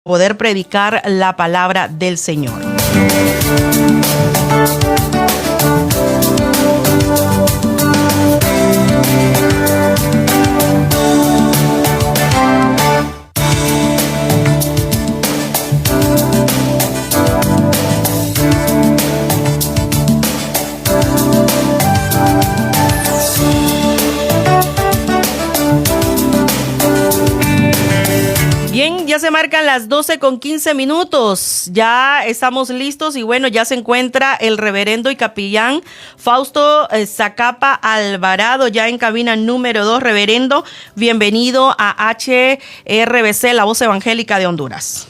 poder predicar la palabra del Señor. Bien, ya se marcan las 12:15. Ya estamos listos y bueno, ya se encuentra el reverendo y capellán Fausto Zacapa Alvarado ya en cabina número 2. Reverendo, bienvenido a HRBC, la voz evangélica de Honduras.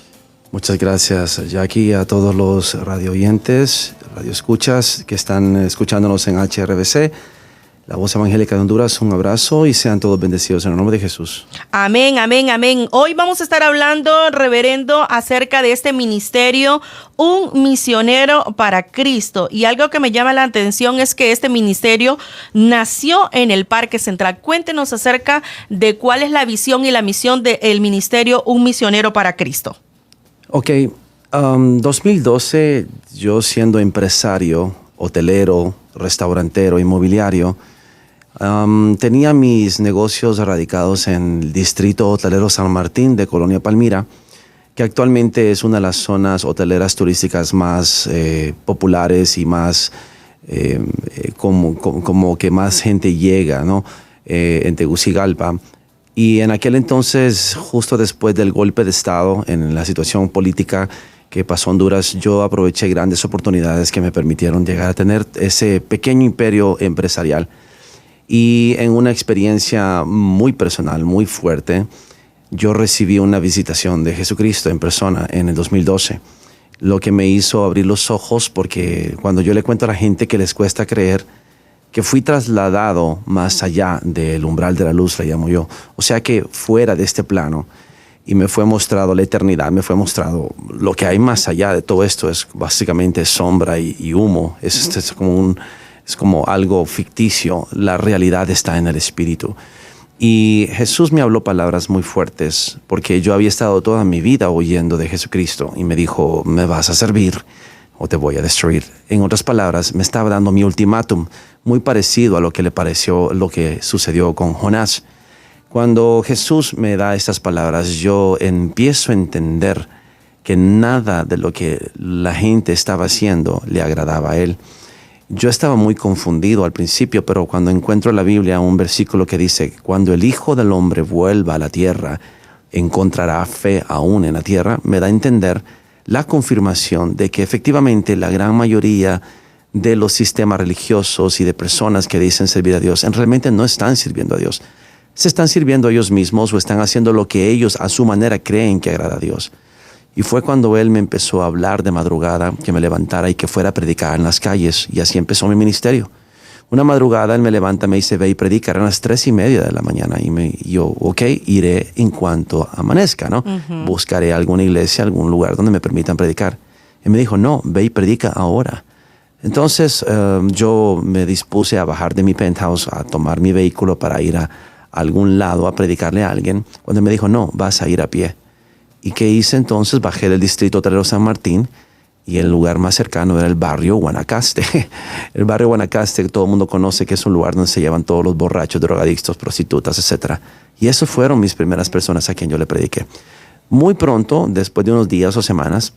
Muchas gracias, Jackie, a todos los radioyentes, radioescuchas que están escuchándonos en HRBC. La voz evangélica de Honduras, un abrazo y sean todos bendecidos en el nombre de Jesús. Amén, amén, amén. Hoy vamos a estar hablando, reverendo, acerca de este ministerio, un misionero para Cristo. Y algo que me llama la atención es que este ministerio nació en el Parque Central. Cuéntenos acerca de cuál es la visión y la misión del ministerio Un Misionero para Cristo. Ok, 2012, yo siendo empresario, hotelero, restaurantero, inmobiliario, tenía mis negocios radicados en el distrito hotelero San Martín de Colonia Palmira, que actualmente es una de las zonas hoteleras turísticas más populares y más como que más gente llega, ¿no? En Tegucigalpa. Y en aquel entonces, justo después del golpe de Estado, en la situación política que pasó Honduras, yo aproveché grandes oportunidades que me permitieron llegar a tener ese pequeño imperio empresarial. Y en una experiencia muy personal, muy fuerte, yo recibí una visitación de Jesucristo en persona en el 2012, lo que me hizo abrir los ojos, porque cuando yo le cuento a la gente que les cuesta creer que fui trasladado más allá del umbral de la luz, le llamo yo, o sea que fuera de este plano, y me fue mostrado la eternidad, me fue mostrado lo que hay más allá de todo esto, es básicamente sombra y humo, es como algo ficticio, la realidad está en el Espíritu. Y Jesús me habló palabras muy fuertes, porque yo había estado toda mi vida oyendo de Jesucristo, y me dijo, me vas a servir o te voy a destruir. En otras palabras, me estaba dando mi ultimátum, muy parecido a lo que le pareció lo que sucedió con Jonás. Cuando Jesús me da estas palabras, yo empiezo a entender que nada de lo que la gente estaba haciendo le agradaba a él. Yo estaba muy confundido al principio, pero cuando encuentro en la Biblia un versículo que dice, cuando el Hijo del Hombre vuelva a la tierra, encontrará fe aún en la tierra, me da a entender la confirmación de que efectivamente la gran mayoría de los sistemas religiosos y de personas que dicen servir a Dios, realmente no están sirviendo a Dios. Se están sirviendo a ellos mismos o están haciendo lo que ellos a su manera creen que agrada a Dios. Y fue cuando Él me empezó a hablar de madrugada, que me levantara y que fuera a predicar en las calles. Y así empezó mi ministerio. Una madrugada Él me levanta, me dice, ve y predica. Eran las 3:30 de la mañana. Y yo, ok, iré en cuanto amanezca, ¿no? Buscaré alguna iglesia, algún lugar donde me permitan predicar. Y me dijo, no, ve y predica ahora. Entonces yo me dispuse a bajar de mi penthouse, a tomar mi vehículo para ir a algún lado a predicarle a alguien. Cuando me dijo, no, vas a ir a pie. ¿Y qué hice entonces? Bajé del distrito hotelero San Martín y el lugar más cercano era el barrio Guanacaste. El barrio Guanacaste, todo el mundo conoce que es un lugar donde se llevan todos los borrachos, drogadictos, prostitutas, etc. Y esos fueron mis primeras personas a quien yo le prediqué. Muy pronto, después de unos días o semanas,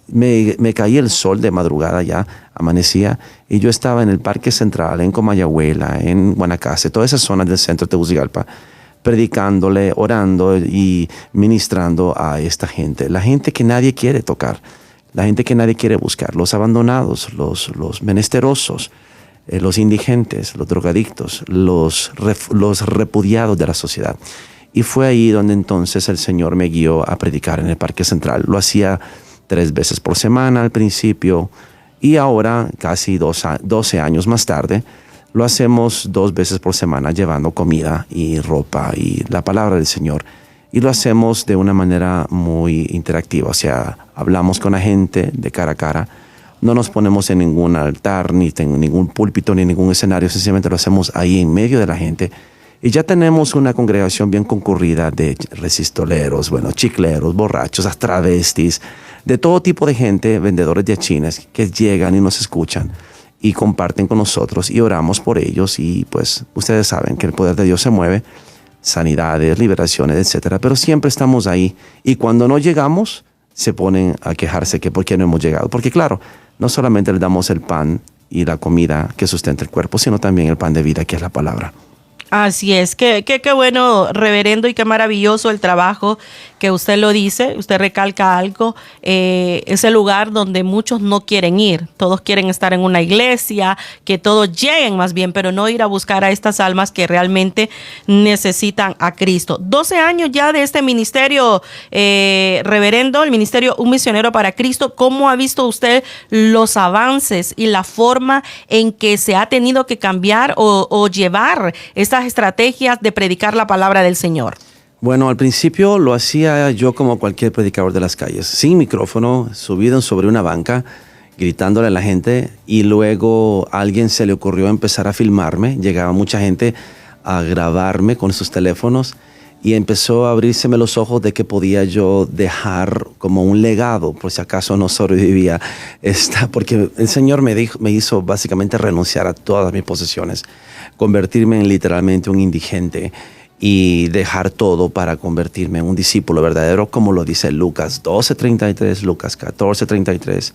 me caía el sol de madrugada ya, amanecía, y yo estaba en el Parque Central, en Comayagüela, en Guanacaste, todas esas zonas del centro de Tegucigalpa, predicándole, orando y ministrando a esta gente. La gente que nadie quiere tocar, la gente que nadie quiere buscar, los abandonados, los menesterosos, los indigentes, los drogadictos, los repudiados de la sociedad. Y fue ahí donde entonces el Señor me guió a predicar en el Parque Central. Lo hacía 3 veces por semana al principio y ahora, casi 12 años más tarde, lo hacemos 2 veces por semana llevando comida y ropa y la palabra del Señor. Y lo hacemos de una manera muy interactiva, o sea, hablamos con la gente de cara a cara. No nos ponemos en ningún altar, ni en ningún púlpito, ni en ningún escenario, sencillamente lo hacemos ahí en medio de la gente. Y ya tenemos una congregación bien concurrida de resistoleros, bueno, chicleros, borrachos, travestis, de todo tipo de gente, vendedores de achinas, que llegan y nos escuchan y comparten con nosotros y oramos por ellos. Y pues ustedes saben que el poder de Dios se mueve, sanidades, liberaciones, etcétera. Pero siempre estamos ahí. Y cuando no llegamos, se ponen a quejarse que por qué no hemos llegado. Porque claro, no solamente les damos el pan y la comida que sustenta el cuerpo, sino también el pan de vida, que es la palabra. Así es, qué bueno, reverendo, y qué maravilloso el trabajo que usted lo dice. Usted recalca algo, es el lugar donde muchos no quieren ir. Todos quieren estar en una iglesia, que todos lleguen más bien, pero no ir a buscar a estas almas que realmente necesitan a Cristo. 12 años ya de este ministerio, reverendo, el ministerio Un Misionero para Cristo. ¿Cómo ha visto usted los avances y la forma en que se ha tenido que cambiar o llevar estas estrategias de predicar la palabra del Señor? Bueno, al principio lo hacía yo como cualquier predicador de las calles, sin micrófono, subido sobre una banca, gritándole a la gente, y luego a alguien se le ocurrió empezar a filmarme. Llegaba mucha gente a grabarme con sus teléfonos y empezó a abrírseme los ojos de que podía yo dejar como un legado, por si acaso no sobrevivía porque el Señor me hizo básicamente renunciar a todas mis posesiones, convertirme en literalmente un indigente y dejar todo para convertirme en un discípulo verdadero, como lo dice Lucas 12:33, Lucas 14:33,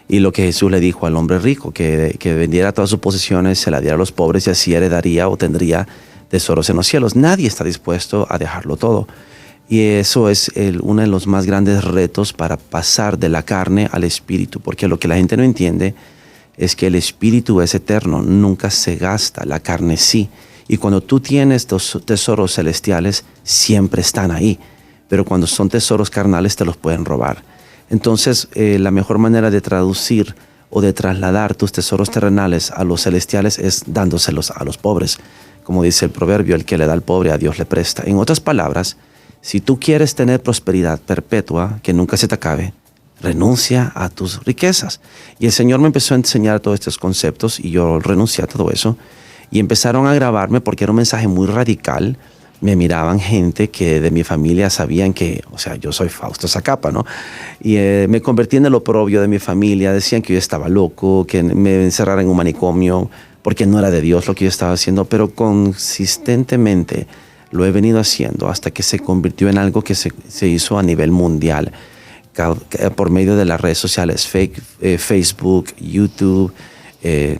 y lo que Jesús le dijo al hombre rico, que vendiera todas sus posesiones, se las diera a los pobres y así heredaría o tendría tesoros en los cielos. Nadie está dispuesto a dejarlo todo. Y eso es uno de los más grandes retos para pasar de la carne al espíritu, porque lo que la gente no entiende es que el espíritu es eterno, nunca se gasta, la carne sí. Y cuando tú tienes estos tesoros celestiales, siempre están ahí. Pero cuando son tesoros carnales, te los pueden robar. Entonces, la mejor manera de traducir o de trasladar tus tesoros terrenales a los celestiales es dándoselos a los pobres. Como dice el proverbio, el que le da al pobre, a Dios le presta. En otras palabras, si tú quieres tener prosperidad perpetua, que nunca se te acabe, renuncia a tus riquezas. Y el Señor me empezó a enseñar todos estos conceptos y yo renuncié a todo eso. Y empezaron a grabarme porque era un mensaje muy radical. Me miraban gente que de mi familia sabían que, o sea, yo soy Fausto Zacapa, ¿no? Y me convertí en el oprobio de mi familia. Decían que yo estaba loco, que me encerrara en un manicomio, porque no era de Dios lo que yo estaba haciendo. Pero consistentemente lo he venido haciendo hasta que se convirtió en algo que se hizo a nivel mundial, por medio de las redes sociales, Facebook, YouTube,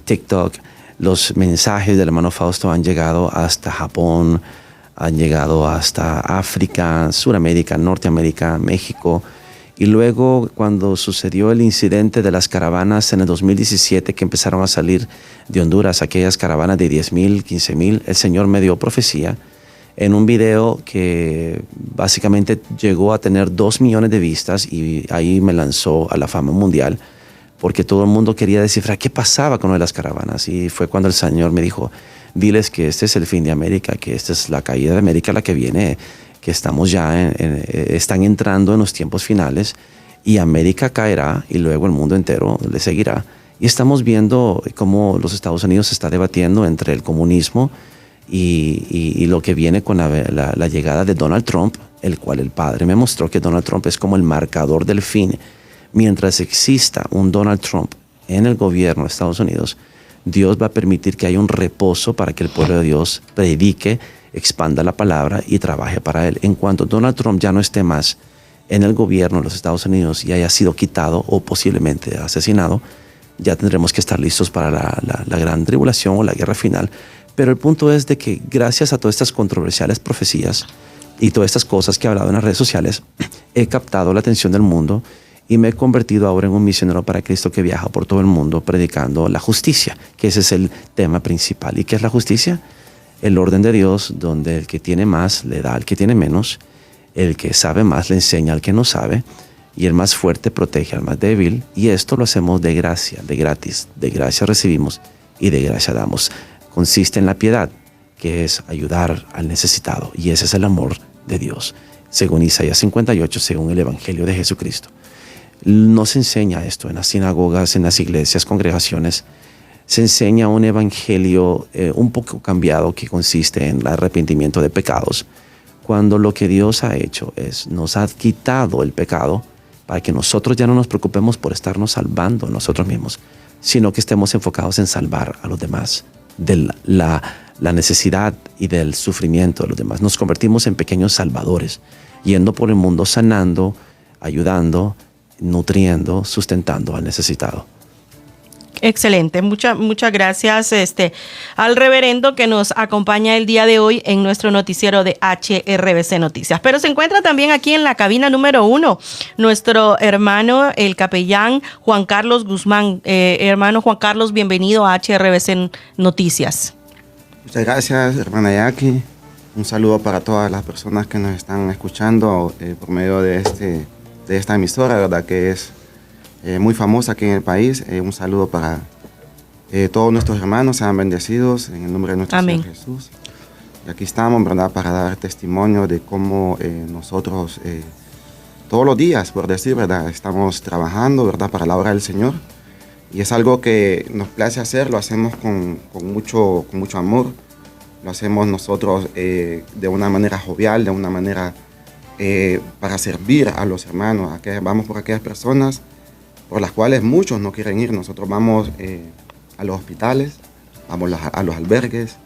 TikTok. Los mensajes del hermano Fausto han llegado hasta Japón, han llegado hasta África, Suramérica, Norteamérica, México. Y luego, cuando sucedió el incidente de las caravanas en el 2017, que empezaron a salir de Honduras, aquellas caravanas de 10,000, 15,000, el Señor me dio profecía en un video que básicamente llegó a tener 2 millones de vistas, y ahí me lanzó a la fama mundial, porque todo el mundo quería descifrar qué pasaba con lo de las caravanas. Y fue cuando el Señor me dijo: diles que este es el fin de América, que esta es la caída de América, la que viene, que estamos ya están entrando en los tiempos finales, y América caerá y luego el mundo entero le seguirá. Y estamos viendo cómo los Estados Unidos se está debatiendo entre el comunismo y lo que viene con la llegada de Donald Trump, el cual el Padre me mostró que Donald Trump es como el marcador del fin. Mientras exista un Donald Trump en el gobierno de Estados Unidos, Dios va a permitir que haya un reposo para que el pueblo de Dios predique, expanda la palabra y trabaje para Él. En cuanto Donald Trump ya no esté más en el gobierno de los Estados Unidos y haya sido quitado o posiblemente asesinado, ya tendremos que estar listos para la gran tribulación o la guerra final. Pero el punto es de que gracias a todas estas controversiales profecías y todas estas cosas que he hablado en las redes sociales, he captado la atención del mundo y me he convertido ahora en un misionero para Cristo que viaja por todo el mundo predicando la justicia, que ese es el tema principal. ¿Y qué es la justicia? El orden de Dios, donde el que tiene más le da al que tiene menos, el que sabe más le enseña al que no sabe, y el más fuerte protege al más débil. Y esto lo hacemos de gracia, de gratis. De gracia recibimos y de gracia damos. Consiste en la piedad, que es ayudar al necesitado, y ese es el amor de Dios, según Isaías 58, según el Evangelio de Jesucristo. No se enseña esto en las sinagogas, en las iglesias, congregaciones. se enseña un evangelio un poco cambiado que consiste en el arrepentimiento de pecados, cuando lo que Dios ha hecho es nos ha quitado el pecado para que nosotros ya no nos preocupemos por estarnos salvando nosotros mismos, sino que estemos enfocados en salvar a los demás de la necesidad y del sufrimiento de los demás. Nos convertimos en pequeños salvadores, yendo por el mundo sanando, ayudando, nutriendo, sustentando al necesitado. Excelente, muchas gracias al reverendo que nos acompaña el día de hoy en nuestro noticiero de HRBC Noticias. Pero se encuentra también aquí en la cabina número 1 nuestro hermano, el capellán Juan Carlos Guzmán. Hermano Juan Carlos, bienvenido a HRBC Noticias. Muchas gracias, hermana Jackie. Un saludo para todas las personas que nos están escuchando por medio de esta emisora, ¿verdad? Que es muy famosa aquí en el país. Un saludo para todos nuestros hermanos, sean bendecidos en el nombre de nuestro Señor Jesús. Y aquí estamos, ¿verdad? Para dar testimonio de cómo nosotros todos los días, por decir, ¿verdad? Estamos trabajando, ¿verdad? Para la obra del Señor. Y es algo que nos place hacer, lo hacemos con mucho amor. Lo hacemos nosotros de una manera jovial, de una manera para servir a los hermanos. Vamos por aquellas personas por las cuales muchos no quieren ir. Nosotros vamos a los hospitales, vamos a los albergues,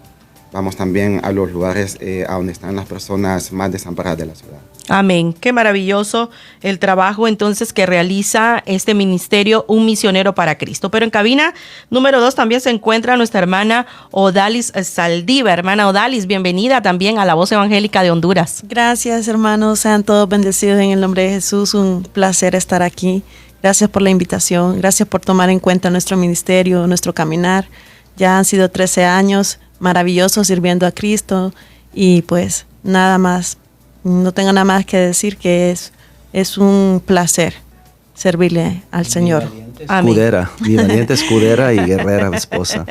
vamos también a los lugares a donde están las personas más desamparadas de la ciudad. Amén. Qué maravilloso el trabajo entonces que realiza este ministerio, Un Misionero para Cristo. Pero en cabina número 2 también se encuentra nuestra hermana Odalis Saldiva. Hermana Odalis, bienvenida también a La Voz Evangélica de Honduras. Gracias, hermanos. Sean todos bendecidos en el nombre de Jesús. Un placer estar aquí. Gracias por la invitación. Gracias por tomar en cuenta nuestro ministerio, nuestro caminar. Ya han sido 13 años maravillosos sirviendo a Cristo y pues nada más. No tengo nada más que decir que es un placer servirle al Señor. Escudera, valiente escudera y guerrera esposa.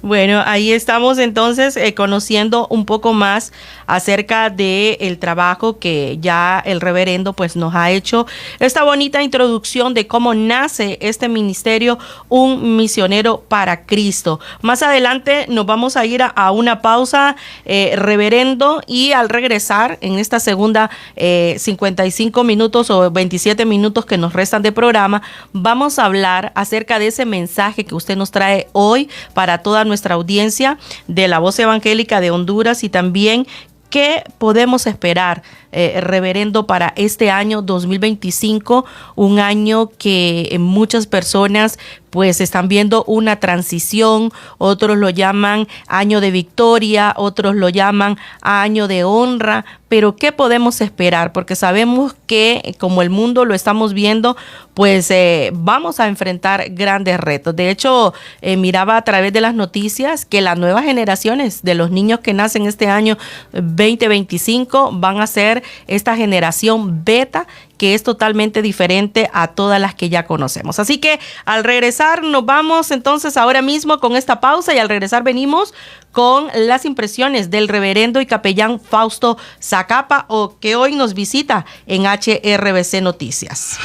Bueno, ahí estamos entonces conociendo un poco más acerca del trabajo que ya el reverendo pues nos ha hecho. Esta bonita introducción de cómo nace este ministerio, Un Misionero para Cristo. Más adelante nos vamos a ir a una pausa, reverendo, y al regresar en esta segunda 55 minutos o 27 minutos que nos restan de programa, vamos a hablar acerca de ese mensaje que usted nos trae hoy para toda nuestra audiencia de La Voz Evangélica de Honduras, y también qué podemos esperar, reverendo, para este año 2025, un año que muchas personas pues están viendo una transición. Otros lo llaman año de victoria, otros lo llaman año de honra, pero ¿qué podemos esperar? Porque sabemos que como el mundo lo estamos viendo, pues vamos a enfrentar grandes retos. De hecho, miraba a través de las noticias que las nuevas generaciones de los niños que nacen este año 2025 van a ser esta generación beta, que es totalmente diferente a todas las que ya conocemos. Así que al regresar nos vamos entonces ahora mismo con esta pausa, y al regresar venimos con las impresiones del reverendo y capellán Fausto Zacapa, que hoy nos visita en HRBC Noticias.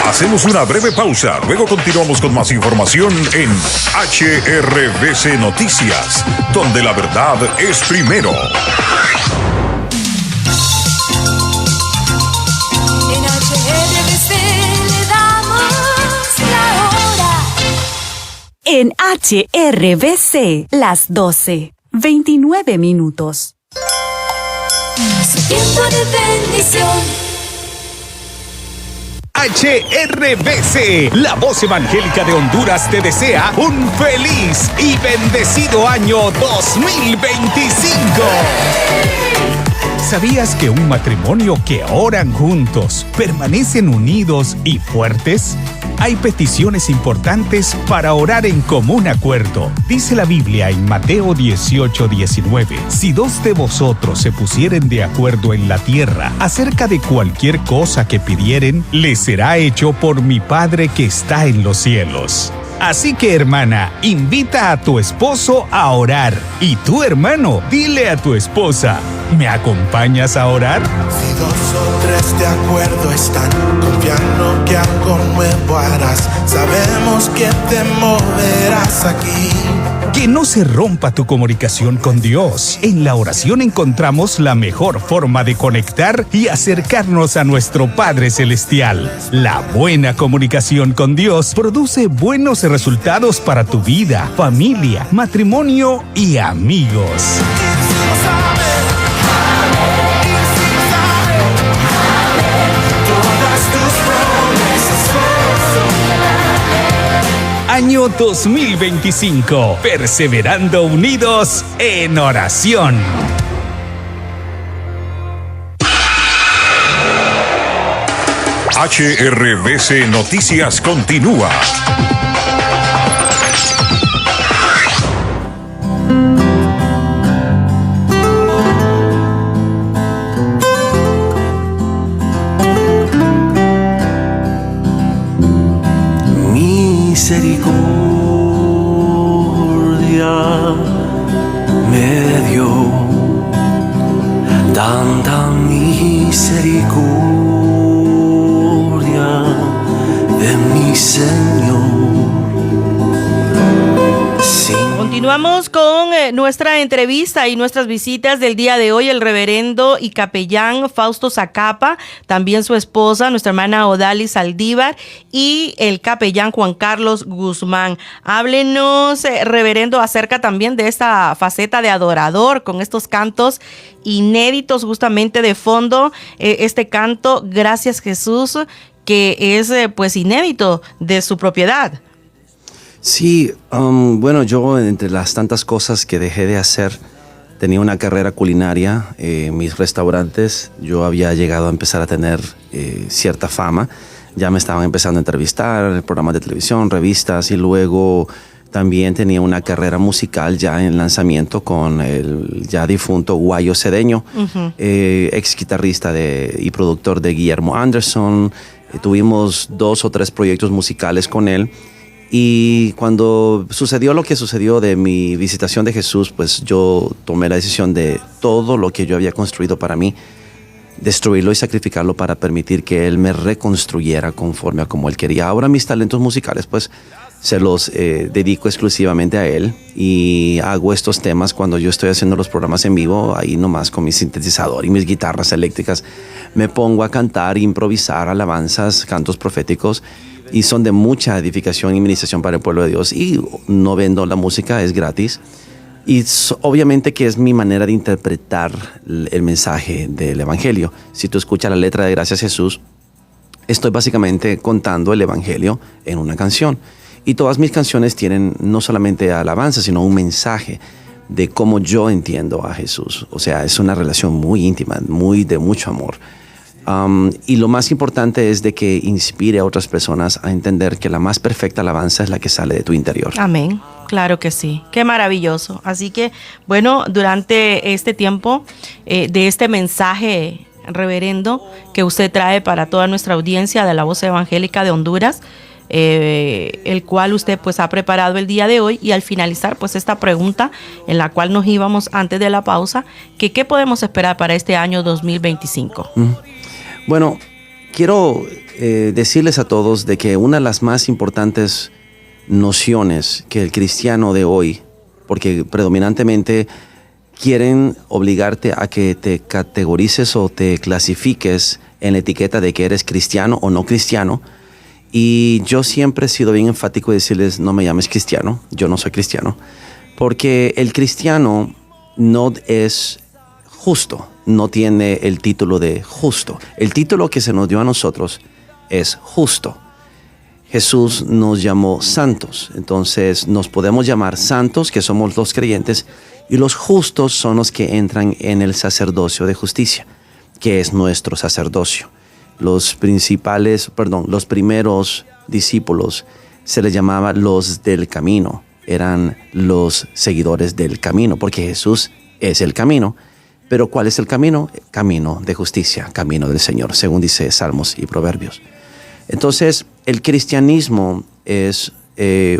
Hacemos una breve pausa, luego continuamos con más información en HRBC Noticias, donde la verdad es primero. En HRBC, las 12:29 minutos. Su tiempo de bendición. HRBC, la Voz Evangélica de Honduras, te desea un feliz y bendecido año 2025. ¿Sabías que un matrimonio que oran juntos permanecen unidos y fuertes? Hay peticiones importantes para orar en común acuerdo. Dice la Biblia en Mateo 18:19, si dos de vosotros se pusieren de acuerdo en la tierra acerca de cualquier cosa que pidieren, les será hecho por mi Padre que está en los cielos. Así que, hermana, invita a tu esposo a orar. Y tú, hermano, dile a tu esposa, ¿me acompañas a orar? Si 2 o 3 de acuerdo están, confiando que algo nuevo harás, sabemos que te moverás aquí. Que no se rompa tu comunicación con Dios. En la oración encontramos la mejor forma de conectar y acercarnos a nuestro Padre Celestial. La buena comunicación con Dios produce buenos resultados para tu vida, familia, matrimonio y amigos. Año 2025, perseverando unidos en oración. HRVC Noticias continúa. Misericordia me dio, tanta misericordia de mi Señor. Continuamos con nuestra entrevista y nuestras visitas del día de hoy. El reverendo y capellán Fausto Zacapa, también su esposa, nuestra hermana Odalis Saldívar, y el capellán Juan Carlos Guzmán. Háblenos, reverendo, acerca también de esta faceta de adorador con estos cantos inéditos justamente de fondo. Este canto, Gracias Jesús, que es pues inédito de su propiedad. Sí, bueno, yo entre las tantas cosas que dejé de hacer, tenía una carrera culinaria, mis restaurantes, yo había llegado a empezar a tener cierta fama, ya me estaban empezando a entrevistar, programas de televisión, revistas, y luego también tenía una carrera musical ya en lanzamiento con el ya difunto Guayo Cedeño, ex guitarrista y productor de Guillermo Anderson. Tuvimos 2 o 3 proyectos musicales con él. Y cuando sucedió lo que sucedió de mi visitación de Jesús, pues yo tomé la decisión de todo lo que yo había construido para mí, destruirlo y sacrificarlo para permitir que Él me reconstruyera conforme a como Él quería. Ahora mis talentos musicales, pues se los dedico exclusivamente a Él, y hago estos temas cuando yo estoy haciendo los programas en vivo, ahí nomás con mi sintetizador y mis guitarras eléctricas. Me pongo a cantar, improvisar alabanzas, cantos proféticos, y son de mucha edificación y ministración para el pueblo de Dios, y no vendo la música, es gratis. Y obviamente que es mi manera de interpretar el mensaje del Evangelio. Si tú escuchas la letra de Gracias Jesús, estoy básicamente contando el Evangelio en una canción. Y todas mis canciones tienen no solamente alabanza, sino un mensaje de cómo yo entiendo a Jesús. O sea, es una relación muy íntima, de mucho amor. Y lo más importante es de que inspire a otras personas a entender que la más perfecta alabanza es la que sale de tu interior. Amén. Claro que sí. Qué maravilloso. Así que, bueno, durante este tiempo de este mensaje, reverendo, que usted trae para toda nuestra audiencia de la Voz Evangélica de Honduras, el cual usted pues ha preparado el día de hoy, y al finalizar pues esta pregunta en la cual nos íbamos antes de la pausa, que ¿qué podemos esperar para este año 2025? Bueno, quiero decirles a todos de que una de las más importantes nociones que el cristiano de hoy, porque predominantemente quieren obligarte a que te categorices o te clasifiques en la etiqueta de que eres cristiano o no cristiano, y yo siempre he sido bien enfático de decirles, no me llames cristiano, yo no soy cristiano, porque el cristiano no es justo, no tiene el título de justo. El título que se nos dio a nosotros es justo. Jesús nos llamó santos, entonces nos podemos llamar santos, que somos los creyentes, y los justos son los que entran en el sacerdocio de justicia, que es nuestro sacerdocio. Los primeros discípulos se les llamaba los del camino, eran los seguidores del camino, porque Jesús es el camino. Pero ¿cuál es el camino? Camino de justicia, camino del Señor, según dice Salmos y Proverbios. Entonces, el cristianismo es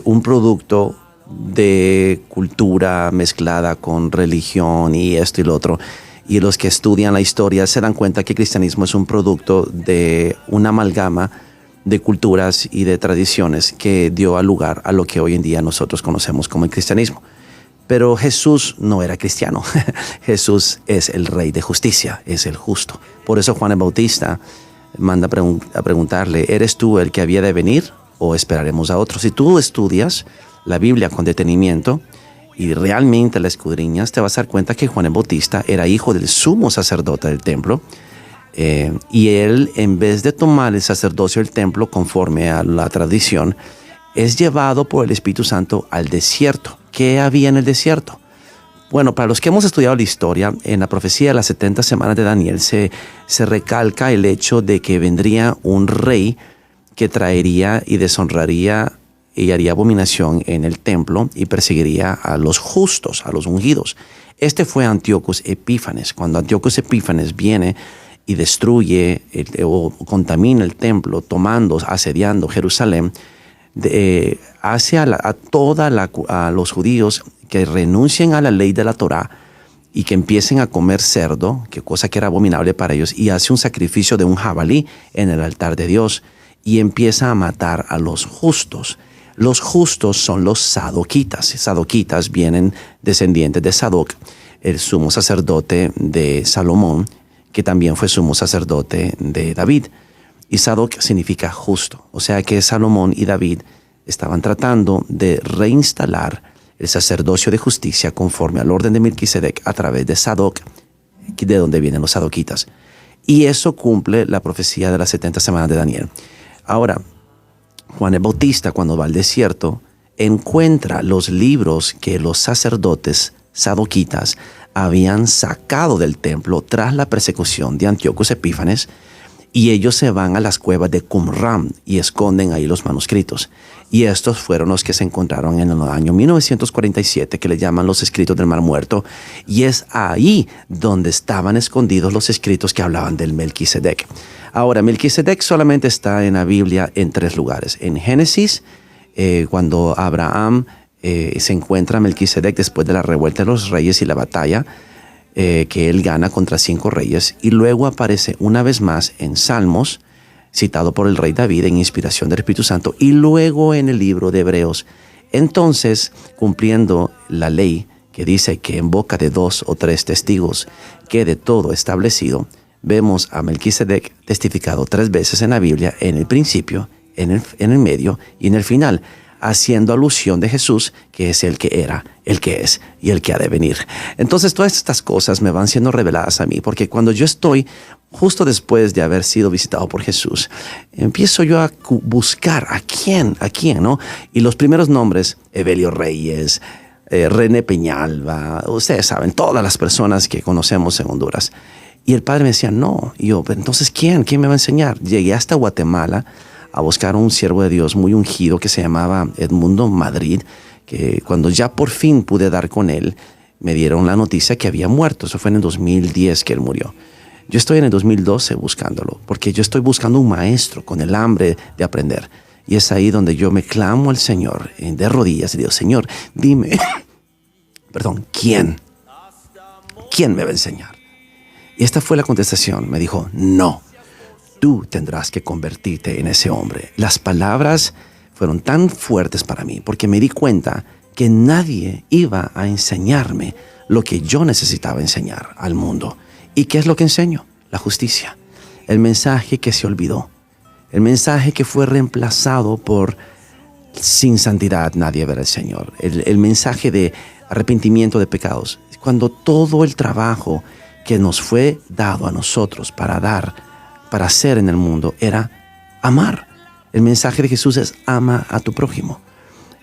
un producto de cultura mezclada con religión y esto y lo otro. Y los que estudian la historia se dan cuenta que el cristianismo es un producto de una amalgama de culturas y de tradiciones que dio lugar a lo que hoy en día nosotros conocemos como el cristianismo. Pero Jesús no era cristiano. Jesús es el Rey de justicia, es el justo. Por eso Juan el Bautista manda a preguntarle, ¿eres tú el que había de venir o esperaremos a otro? Si tú estudias la Biblia con detenimiento y realmente la escudriñas, te vas a dar cuenta que Juan el Bautista era hijo del sumo sacerdote del templo. Y él, en vez de tomar el sacerdocio del templo conforme a la tradición, es llevado por el Espíritu Santo al desierto. ¿Qué había en el desierto? Bueno, para los que hemos estudiado la historia, en la profecía de las 70 semanas de Daniel se recalca el hecho de que vendría un rey que traería y deshonraría y haría abominación en el templo y perseguiría a los justos, a los ungidos. Este fue Antíoco Epífanes. Cuando Antíoco Epífanes viene y destruye o contamina el templo, asediando Jerusalén, hace a los judíos que renuncien a la ley de la Torá y que empiecen a comer cerdo, que cosa que era abominable para ellos, y hace un sacrificio de un jabalí en el altar de Dios y empieza a matar a los justos. Los justos son los sadoquitas. Sadoquitas vienen descendientes de Sadoc, el sumo sacerdote de Salomón, que también fue sumo sacerdote de David. Y Sadoc significa justo. O sea que Salomón y David estaban tratando de reinstalar el sacerdocio de justicia conforme al orden de Melquisedec a través de Sadoc, de donde vienen los sadoquitas. Y eso cumple la profecía de las 70 semanas de Daniel. Ahora, Juan el Bautista, cuando va al desierto, encuentra los libros que los sacerdotes sadoquitas habían sacado del templo tras la persecución de Antíoco Epífanes, y ellos se van a las cuevas de Qumran y esconden ahí los manuscritos. Y estos fueron los que se encontraron en el año 1947, que le llaman los escritos del Mar Muerto, y es ahí donde estaban escondidos los escritos que hablaban del Melquisedec. Ahora, Melquisedec solamente está en la Biblia en 3 lugares. En Génesis, cuando Abraham se encuentra a Melquisedec después de la revuelta de los reyes y la batalla que él gana contra 5 reyes, y luego aparece una vez más en Salmos, citado por el rey David en inspiración del Espíritu Santo, y luego en el libro de Hebreos. Entonces, cumpliendo la ley que dice que en boca de 2 o 3 testigos quede todo establecido, vemos a Melquisedec testificado 3 veces en la Biblia, en el principio, en el medio y en el final, haciendo alusión de Jesús, que es el que era, el que es y el que ha de venir. Entonces todas estas cosas me van siendo reveladas a mí, porque cuando yo estoy justo después de haber sido visitado por Jesús, empiezo yo a buscar a quién, ¿no? Y los primeros nombres, Evelio Reyes, René Peñalba, ustedes saben, todas las personas que conocemos en Honduras. Y el padre me decía, no. Y yo, entonces, ¿quién me va a enseñar? Llegué hasta Guatemala a buscar a un siervo de Dios muy ungido que se llamaba Edmundo Madrid, que cuando ya por fin pude dar con él, me dieron la noticia que había muerto. Eso fue en el 2010 que él murió. Yo estoy en el 2012 buscándolo, porque yo estoy buscando un maestro con el hambre de aprender. Y es ahí donde yo me clamo al Señor de rodillas y digo, Señor, dime, ¿quién me va a enseñar? Y esta fue la contestación. Me dijo, no. Tú tendrás que convertirte en ese hombre. Las palabras fueron tan fuertes para mí porque me di cuenta que nadie iba a enseñarme lo que yo necesitaba enseñar al mundo. ¿Y qué es lo que enseño? La justicia. El mensaje que se olvidó. El mensaje que fue reemplazado por sin santidad nadie verá al Señor. El mensaje de arrepentimiento de pecados. Cuando todo el trabajo que nos fue dado a nosotros para hacer en el mundo era amar. El mensaje de Jesús es ama a tu prójimo.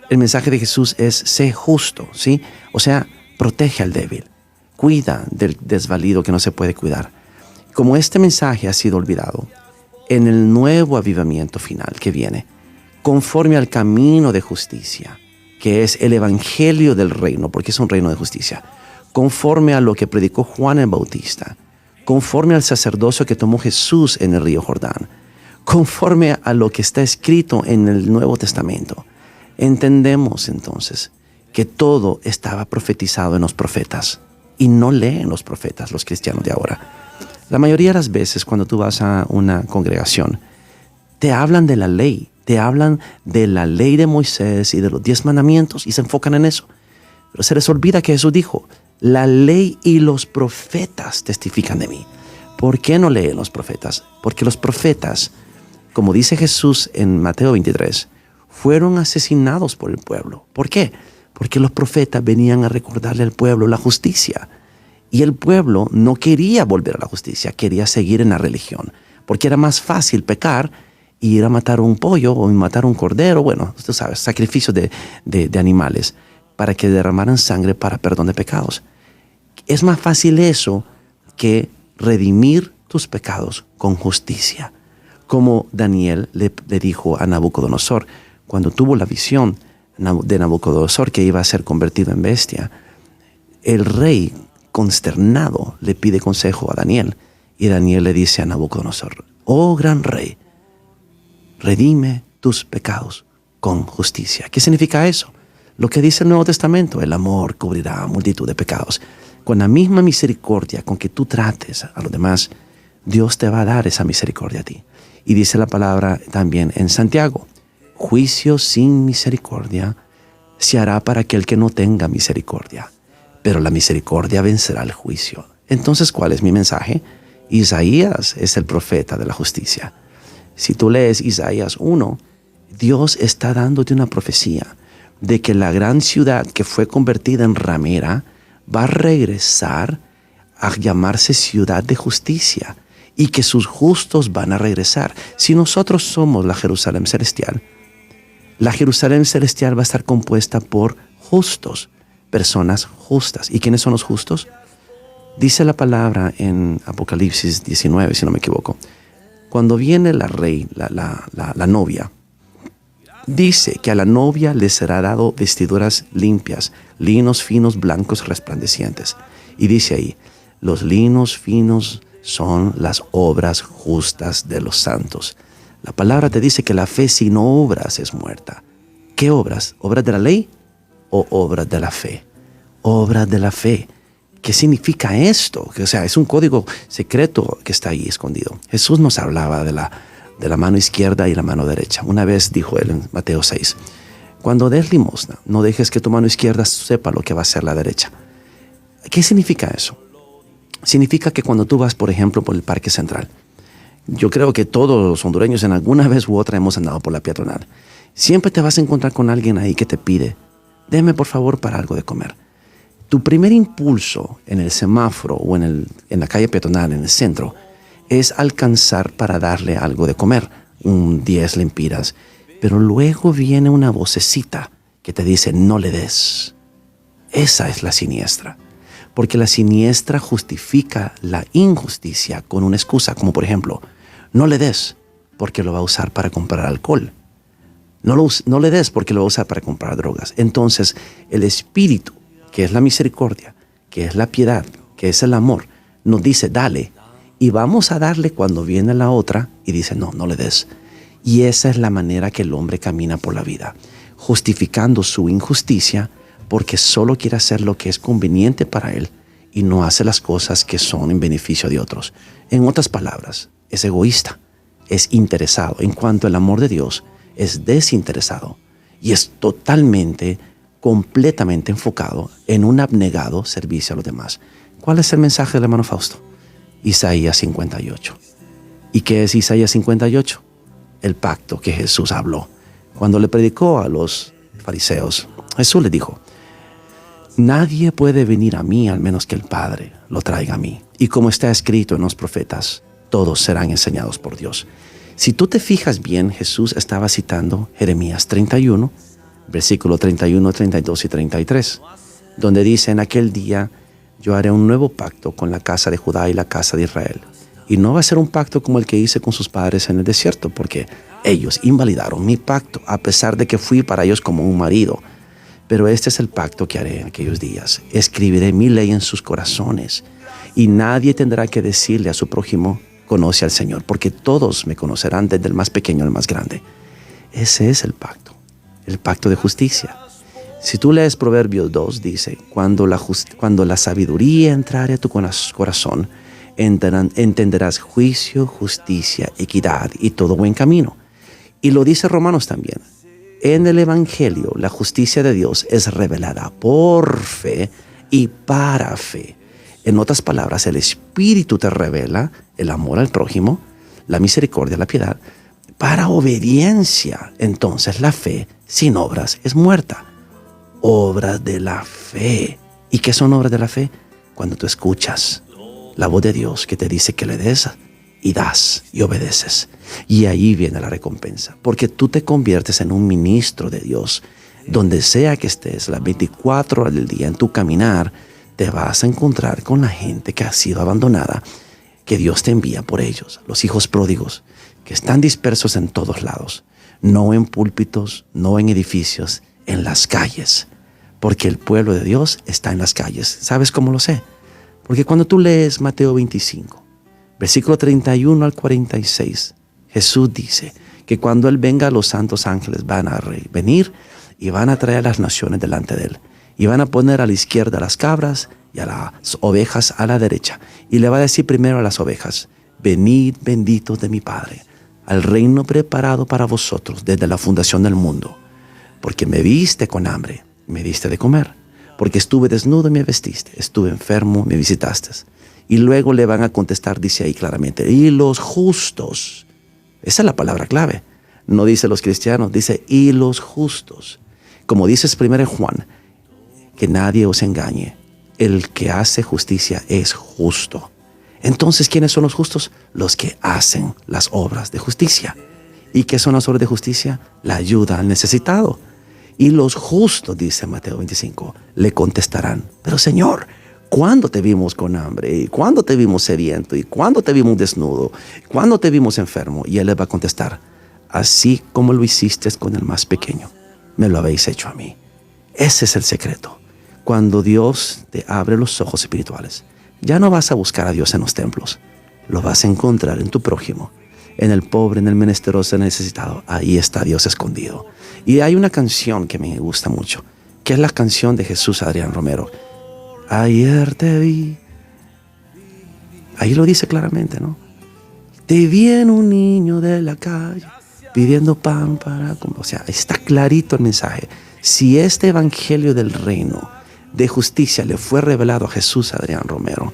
El mensaje de Jesús es sé justo, ¿sí? O sea, protege al débil, cuida del desvalido que no se puede cuidar. Como este mensaje ha sido olvidado, en el nuevo avivamiento final que viene, conforme al camino de justicia, que es el evangelio del reino, porque es un reino de justicia, conforme a lo que predicó Juan el Bautista, conforme al sacerdocio que tomó Jesús en el río Jordán, conforme a lo que está escrito en el Nuevo Testamento, Entendemos entonces que todo estaba profetizado en los profetas y no leen los profetas los cristianos de ahora. La mayoría de las veces cuando tú vas a una congregación, te hablan de la ley, te hablan de la ley de Moisés y de los 10 mandamientos y se enfocan en eso. Pero se les olvida que Jesús dijo, la ley y los profetas testifican de mí. ¿Por qué no leen los profetas? Porque los profetas, como dice Jesús en Mateo 23, fueron asesinados por el pueblo. ¿Por qué? Porque los profetas venían a recordarle al pueblo la justicia. Y el pueblo no quería volver a la justicia, quería seguir en la religión. Porque era más fácil pecar y ir a matar un pollo o matar un cordero, bueno, tú sabes, sacrificios de animales para que derramaran sangre para perdón de pecados. Es más fácil eso que redimir tus pecados con justicia. Como Daniel le dijo a Nabucodonosor, cuando tuvo la visión de Nabucodonosor que iba a ser convertido en bestia, el rey consternado le pide consejo a Daniel y Daniel le dice a Nabucodonosor, oh gran rey, redime tus pecados con justicia. ¿Qué significa eso? Lo que dice el Nuevo Testamento, el amor cubrirá multitud de pecados. Con la misma misericordia con que tú trates a los demás, Dios te va a dar esa misericordia a ti. Y dice la palabra también en Santiago, juicio sin misericordia se hará para aquel que no tenga misericordia, pero la misericordia vencerá el juicio. Entonces, ¿cuál es mi mensaje? Isaías es el profeta de la justicia. Si tú lees Isaías 1, Dios está dándote una profecía de que la gran ciudad que fue convertida en ramera va a regresar a llamarse ciudad de justicia y que sus justos van a regresar. Si nosotros somos la Jerusalén celestial, la Jerusalén celestial va a estar compuesta por justos, personas justas. ¿Y quiénes son los justos? Dice la palabra en Apocalipsis 19, si no me equivoco. Cuando viene la novia, dice que a la novia le será dado vestiduras limpias, linos finos, blancos, resplandecientes. Y dice ahí, los linos finos son las obras justas de los santos. La palabra te dice que la fe sin obras es muerta. ¿Qué obras? ¿Obras de la ley o obras de la fe? Obras de la fe. ¿Qué significa esto? O sea, es un código secreto que está ahí escondido. Jesús nos hablaba de la mano izquierda y la mano derecha. Una vez dijo él en Mateo 6, cuando des limosna, no dejes que tu mano izquierda sepa lo que va a hacer la derecha. ¿Qué significa eso? Significa que cuando tú vas, por ejemplo, por el Parque Central, yo creo que todos los hondureños en alguna vez u otra hemos andado por la peatonal. Siempre te vas a encontrar con alguien ahí que te pide, déme por favor para algo de comer. Tu primer impulso en el semáforo o en la calle peatonal, en el centro, es alcanzar para darle algo de comer, 10 lempiras. Pero luego viene una vocecita que te dice, no le des. Esa es la siniestra. Porque la siniestra justifica la injusticia con una excusa, como por ejemplo, no le des porque lo va a usar para comprar alcohol. No le des porque lo va a usar para comprar drogas. Entonces, el espíritu, que es la misericordia, que es la piedad, que es el amor, nos dice, dale. Y vamos a darle cuando viene la otra y dice, no le des. Y esa es la manera que el hombre camina por la vida, justificando su injusticia porque solo quiere hacer lo que es conveniente para él y no hace las cosas que son en beneficio de otros. En otras palabras, es egoísta, es interesado, en cuanto el amor de Dios es desinteresado y es totalmente, completamente enfocado en un abnegado servicio a los demás. ¿Cuál es el mensaje del hermano Fausto? Isaías 58. ¿Y qué es Isaías 58? El pacto que Jesús habló. Cuando le predicó a los fariseos, Jesús les dijo, nadie puede venir a mí al menos que el Padre lo traiga a mí. Y como está escrito en los profetas, todos serán enseñados por Dios. Si tú te fijas bien, Jesús estaba citando Jeremías 31, versículo 31, 32 y 33, donde dice, en aquel día yo haré un nuevo pacto con la casa de Judá y la casa de Israel. Y no va a ser un pacto como el que hice con sus padres en el desierto, porque ellos invalidaron mi pacto, a pesar de que fui para ellos como un marido. Pero este es el pacto que haré en aquellos días. Escribiré mi ley en sus corazones, y nadie tendrá que decirle a su prójimo, conoce al Señor, porque todos me conocerán desde el más pequeño al más grande. Ese es el pacto. el pacto de justicia. Si tú lees Proverbios 2, dice, cuando la sabiduría entrare a tu corazón, entenderás juicio, justicia, equidad y todo buen camino. Y lo dice Romanos también. En el Evangelio, la justicia de Dios es revelada por fe y para fe. En otras palabras, el Espíritu te revela el amor al prójimo, la misericordia, la piedad, para obediencia. Entonces la fe sin obras es muerta. Obras de la fe. ¿Y qué son obras de la fe? Cuando tú escuchas la voz de Dios que te dice que le des y das y obedeces. Y ahí viene la recompensa, porque tú te conviertes en un ministro de Dios. Donde sea que estés, las 24 horas del día en tu caminar, te vas a encontrar con la gente que ha sido abandonada, que Dios te envía por ellos, los hijos pródigos, que están dispersos en todos lados, no en púlpitos, no en edificios, en las calles, porque el pueblo de Dios está en las calles. ¿Sabes cómo lo sé? Porque cuando tú lees Mateo 25, versículo 31 al 46, Jesús dice que cuando Él venga, los santos ángeles van a venir y van a traer a las naciones delante de Él. Y van a poner a la izquierda a las cabras y a las ovejas a la derecha. Y le va a decir primero a las ovejas, venid benditos de mi Padre, al reino preparado para vosotros desde la fundación del mundo. Porque me viste con hambre, me diste de comer. Porque estuve desnudo y me vestiste. Estuve enfermo, me visitaste. Y luego le van a contestar, dice ahí claramente, y los justos. Esa es la palabra clave. No dice los cristianos, dice y los justos. Como dices primero en Juan, que nadie os engañe. El que hace justicia es justo. Entonces, ¿quiénes son los justos? Los que hacen las obras de justicia. ¿Y qué son las obras de justicia? La ayuda al necesitado. Y los justos, dice Mateo 25, le contestarán, pero Señor, ¿cuándo te vimos con hambre? ¿Y cuándo te vimos sediento? ¿Y cuándo te vimos desnudo? ¿Cuándo te vimos enfermo? Y Él les va a contestar, así como lo hiciste con el más pequeño, me lo habéis hecho a mí. Ese es el secreto. Cuando Dios te abre los ojos espirituales, ya no vas a buscar a Dios en los templos, lo vas a encontrar en tu prójimo, en el pobre, en el menesteroso, en el necesitado. Ahí está Dios escondido. Y hay una canción que me gusta mucho, que es la canción de Jesús Adrián Romero. Ayer te vi. Ahí lo dice claramente, ¿no? Te vi en un niño de la calle pidiendo pan para comer. O sea, está clarito el mensaje. Si este evangelio del reino de justicia le fue revelado a Jesús Adrián Romero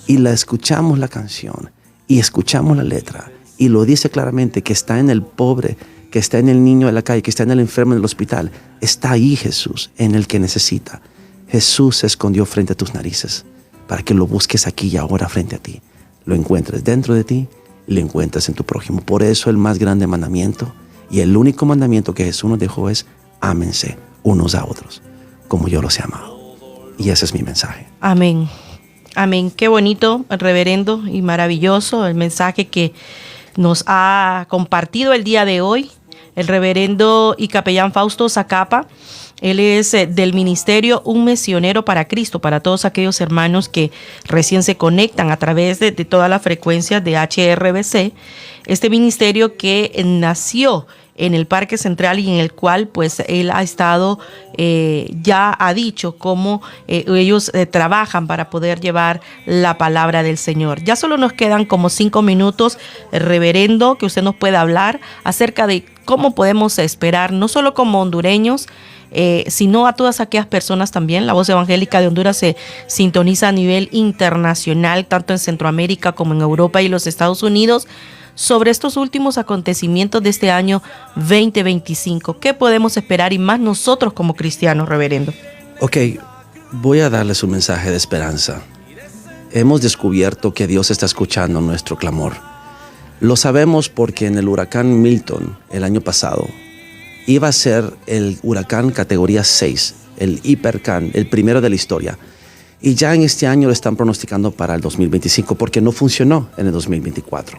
y la escuchamos la canción y escuchamos la letra y lo dice claramente que está en el pobre, que está en el niño de la calle, que está en el enfermo en el hospital, está ahí Jesús, en el que necesita. Jesús se escondió frente a tus narices para que lo busques aquí y ahora frente a ti. Lo encuentres dentro de ti y lo encuentres en tu prójimo. Por eso el más grande mandamiento y el único mandamiento que Jesús nos dejó es ámense unos a otros como yo los he amado. Y ese es mi mensaje. Amén. Amén. Qué bonito, reverendo, y maravilloso el mensaje que nos ha compartido el día de hoy el reverendo y capellán Fausto Zacapa. Él es del ministerio Un Misionero para Cristo, para todos aquellos hermanos que recién se conectan a través de todas las frecuencias de HRBC. Este ministerio que nació en el Parque Central y en el cual pues él ha estado, ya ha dicho cómo ellos trabajan para poder llevar la palabra del Señor. Ya solo nos quedan como 5 minutos, reverendo, que usted nos pueda hablar acerca de cómo podemos esperar, no solo como hondureños, sino a todas aquellas personas también. La Voz Evangélica de Honduras se sintoniza a nivel internacional, tanto en Centroamérica como en Europa y los Estados Unidos, sobre estos últimos acontecimientos de este año 2025. ¿Qué podemos esperar y más nosotros como cristianos, reverendo? Ok, voy a darles un mensaje de esperanza. Hemos descubierto que Dios está escuchando nuestro clamor. Lo sabemos porque en el huracán Milton el año pasado iba a ser el huracán categoría 6, el hipercán, el primero de la historia. Y ya en este año lo están pronosticando para el 2025 porque no funcionó en el 2024.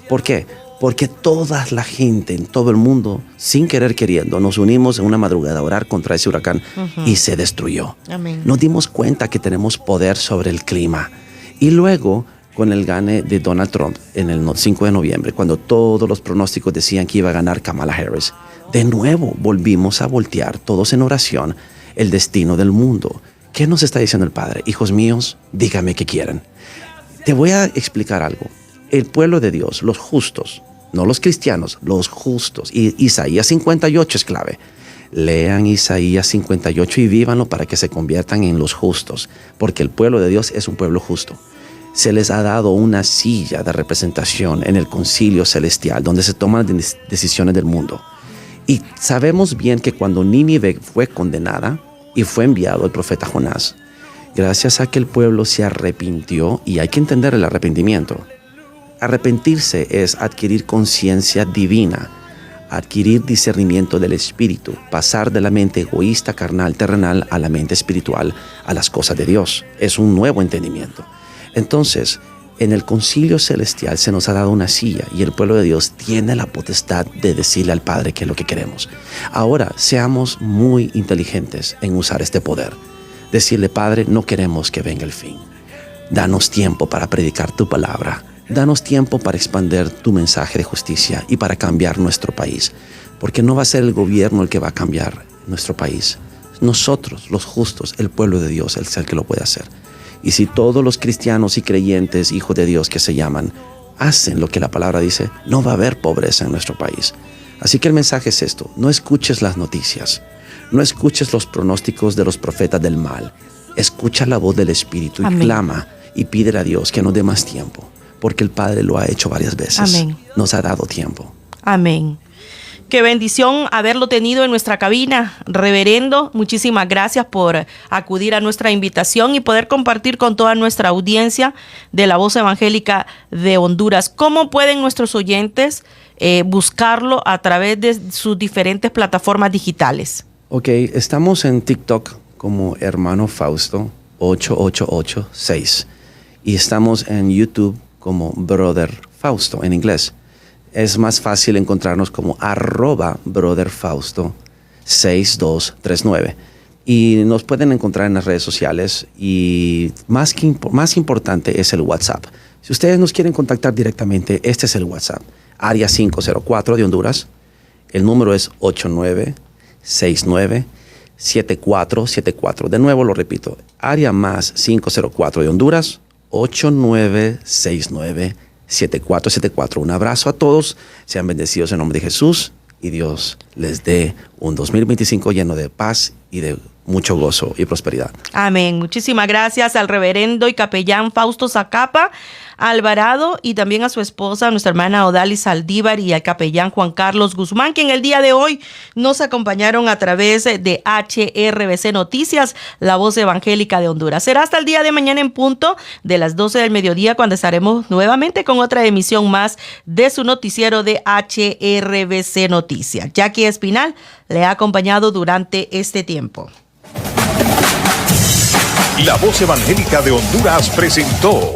¿Por qué? Porque toda la gente en todo el mundo, sin querer queriendo, nos unimos en una madrugada a orar contra ese huracán y se destruyó. Amén. Nos dimos cuenta que tenemos poder sobre el clima. Y luego con el gane de Donald Trump en el 5 de noviembre, cuando todos los pronósticos decían que iba a ganar Kamala Harris, de nuevo volvimos a voltear todos en oración el destino del mundo. ¿Qué nos está diciendo el Padre? Hijos míos, díganme qué quieren. Te voy a explicar algo. El pueblo de Dios, los justos, no los cristianos, los justos. Y Isaías 58 es clave. Lean Isaías 58 y vívanlo para que se conviertan en los justos, porque el pueblo de Dios es un pueblo justo. Se les ha dado una silla de representación en el concilio celestial, donde se toman decisiones del mundo. Y sabemos bien que cuando Nínive fue condenada y fue enviado el profeta Jonás, gracias a que el pueblo se arrepintió, y hay que entender el arrepentimiento. Arrepentirse es adquirir conciencia divina, adquirir discernimiento del espíritu, pasar de la mente egoísta, carnal, terrenal, a la mente espiritual, a las cosas de Dios. Es un nuevo entendimiento. Entonces, en el concilio celestial se nos ha dado una silla y el pueblo de Dios tiene la potestad de decirle al Padre qué es lo que queremos. Ahora, seamos muy inteligentes en usar este poder. Decirle, Padre, no queremos que venga el fin. Danos tiempo para predicar tu palabra. Danos tiempo para expandir tu mensaje de justicia y para cambiar nuestro país. Porque no va a ser el gobierno el que va a cambiar nuestro país. Nosotros, los justos, el pueblo de Dios, es el que lo puede hacer. Y si todos los cristianos y creyentes, hijos de Dios que se llaman, hacen lo que la palabra dice, no va a haber pobreza en nuestro país. Así que el mensaje es esto: no escuches las noticias, no escuches los pronósticos de los profetas del mal. Escucha la voz del Espíritu y clama y pídele a Dios que nos dé más tiempo, porque el Padre lo ha hecho varias veces. Amén. Nos ha dado tiempo. Amén. Qué bendición haberlo tenido en nuestra cabina, reverendo. Muchísimas gracias por acudir a nuestra invitación y poder compartir con toda nuestra audiencia de la Voz Evangélica de Honduras. ¿Cómo pueden nuestros oyentes buscarlo a través de sus diferentes plataformas digitales? Ok, estamos en TikTok como Hermano Fausto 8886 y estamos en YouTube como Brother Fausto en inglés. Es más fácil encontrarnos como @BrotherFausto6239. Y nos pueden encontrar en las redes sociales y más importante es el WhatsApp. Si ustedes nos quieren contactar directamente, este es el WhatsApp. Área 504 de Honduras. El número es 8969-7474. De nuevo lo repito. Área más 504 de Honduras, 8969-7474. Un abrazo a todos, sean bendecidos en nombre de Jesús y Dios les dé un 2025 lleno de paz y de mucho gozo y prosperidad. Amén. Muchísimas gracias al reverendo y capellán Fausto Zacapa Alvarado y también a su esposa, nuestra hermana Odalis Saldívar, y al capellán Juan Carlos Guzmán, que en el día de hoy nos acompañaron a través de HRBC Noticias, la Voz Evangélica de Honduras. Será hasta el día de mañana en punto de las 12 del mediodía cuando estaremos nuevamente con otra emisión más de su noticiero de HRBC Noticias. Jackie Espinal le ha acompañado durante este tiempo. La Voz Evangélica de Honduras presentó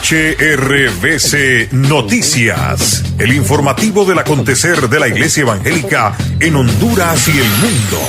HRBC Noticias, el informativo del acontecer de la Iglesia Evangélica en Honduras y el mundo.